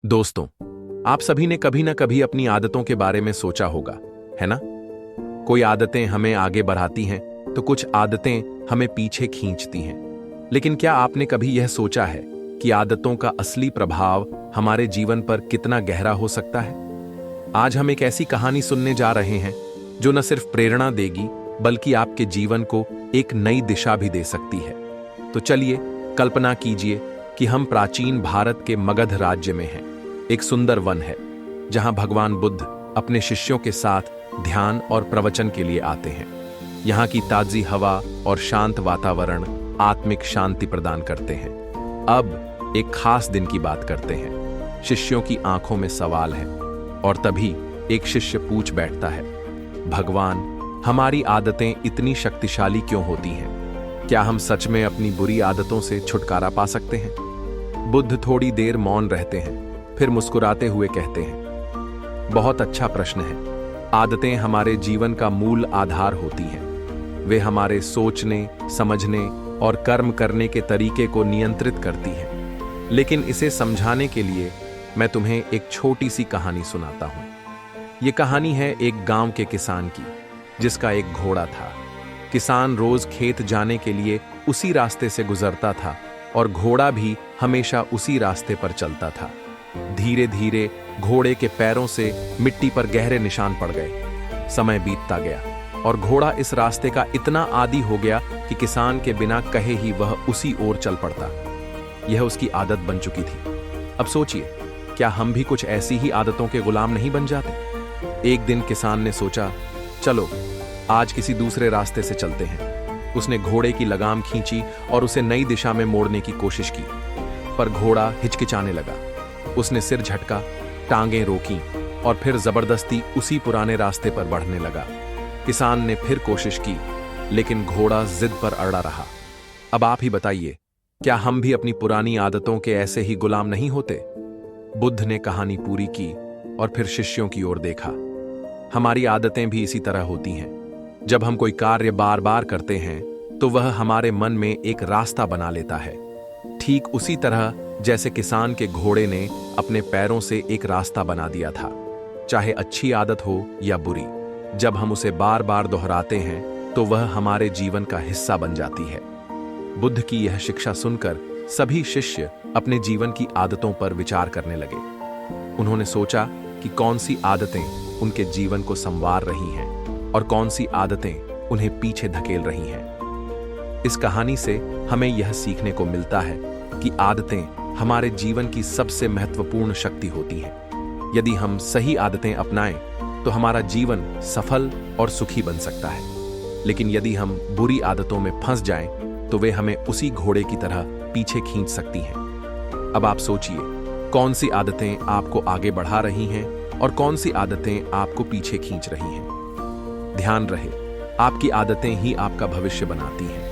दोस्तों, आप सभी ने कभी ना कभी अपनी आदतों के बारे में सोचा होगा, है ना? कोई आदतें हमें आगे बढ़ाती हैं, तो कुछ आदतें हमें पीछे खींचती हैं। लेकिन क्या आपने कभी यह सोचा है कि आदतों का असली प्रभाव हमारे जीवन पर कितना गहरा हो सकता है? आज हम एक ऐसी कहानी सुनने जा रहे हैं जो न सिर्फ प्रेरणा देगी, बल्कि आपके जीवन को एक नई दिशा भी दे सकती है। तो चलिए, कल्पना कीजिए कि हम प्राचीन भारत के मगध राज्य में हैं। एक सुंदर वन है जहां भगवान बुद्ध अपने शिष्यों के साथ ध्यान और प्रवचन के लिए आते हैं। यहाँ की ताजी हवा और शांत वातावरण आत्मिक शांति प्रदान करते हैं। अब एक खास दिन की बात करते हैं। शिष्यों की आंखों में सवाल है और तभी एक शिष्य पूछ बैठता है, भगवान, हमारी आदतें इतनी शक्तिशाली क्यों होती हैं? क्या हम सच में अपनी बुरी आदतों से छुटकारा पा सकते हैं? बुद्ध थोड़ी देर मौन रहते हैं, फिर मुस्कुराते हुए कहते हैं, बहुत अच्छा प्रश्न है। आदतें हमारे जीवन का मूल आधार होती हैं। वे हमारे सोचने, समझने और कर्म करने के तरीके को नियंत्रित करती हैं। लेकिन इसे समझाने के लिए मैं तुम्हें एक छोटी सी कहानी सुनाता हूं। यह कहानी है एक गांव के किसान की, जिसका एक घोड़ा था। किसान रोज खेत जाने के लिए उसी रास्ते से गुजरता था और घोड़ा भी हमेशा उसी रास्ते पर चलता था। धीरे धीरे घोड़े के पैरों से मिट्टी पर गहरे निशान पड़ गए। समय बीतता गया और घोड़ा इस रास्ते का इतना आदी हो गया कि किसान के बिना कहे ही वह उसी ओर चल पड़ता। यह उसकी आदत बन चुकी थी। अब सोचिए, क्या हम भी कुछ ऐसी ही आदतों के गुलाम नहीं बन जाते? एक दिन किसान ने सोचा, चलो आज किसी दूसरे रास्ते से चलते हैं। उसने घोड़े की लगाम खींची और उसे नई दिशा में मोड़ने की कोशिश की, पर घोड़ा हिचकिचाने लगा। उसने सिर झटका, टांगें रोकीं और फिर जबरदस्ती उसी पुराने रास्ते पर बढ़ने लगा। किसान ने फिर कोशिश की, लेकिन घोड़ा जिद पर अड़ा रहा। अब आप ही बताइए, क्या हम भी अपनी पुरानी आदतों के ऐसे ही गुलाम नहीं होते? बुद्ध ने कहानी पूरी की और फिर शिष्यों की ओर देखा। हमारी आदतें भी इसी तरह होती हैं। जब हम कोई कार्य बार बार करते हैं, तो वह हमारे मन में एक रास्ता बना लेता है। ठीक उसी तरह जैसे किसान के घोड़े ने अपने पैरों से एक रास्ता बना दिया था। चाहे अच्छी आदत हो या बुरी, जब हम उसे बार बार दोहराते हैं तो वह हमारे जीवन का हिस्सा बन जाती है। बुद्ध की यह शिक्षा सुनकर सभी शिष्य अपने जीवन की आदतों पर विचार करने लगे। उन्होंने सोचा कि कौन सी आदतें उनके जीवन को संवार रही हैं और कौन सी आदतें उन्हें पीछे धकेल रही हैं। इस कहानी से हमें यह सीखने को मिलता है कि आदतें हमारे जीवन की सबसे महत्वपूर्ण शक्ति होती हैं। यदि हम सही आदतें अपनाएं, तो हमारा जीवन सफल और सुखी बन सकता है। लेकिन यदि हम बुरी आदतों में फंस जाएं, तो वे हमें उसी घोड़े की तरह पीछे खींच सकती हैं। अब आप सोचिए, कौन सी आदतें आपको आगे बढ़ा रही हैं और कौन सी आदतें आपको पीछे खींच रही हैं। ध्यान रहे, आपकी आदतें ही आपका भविष्य बनाती हैं।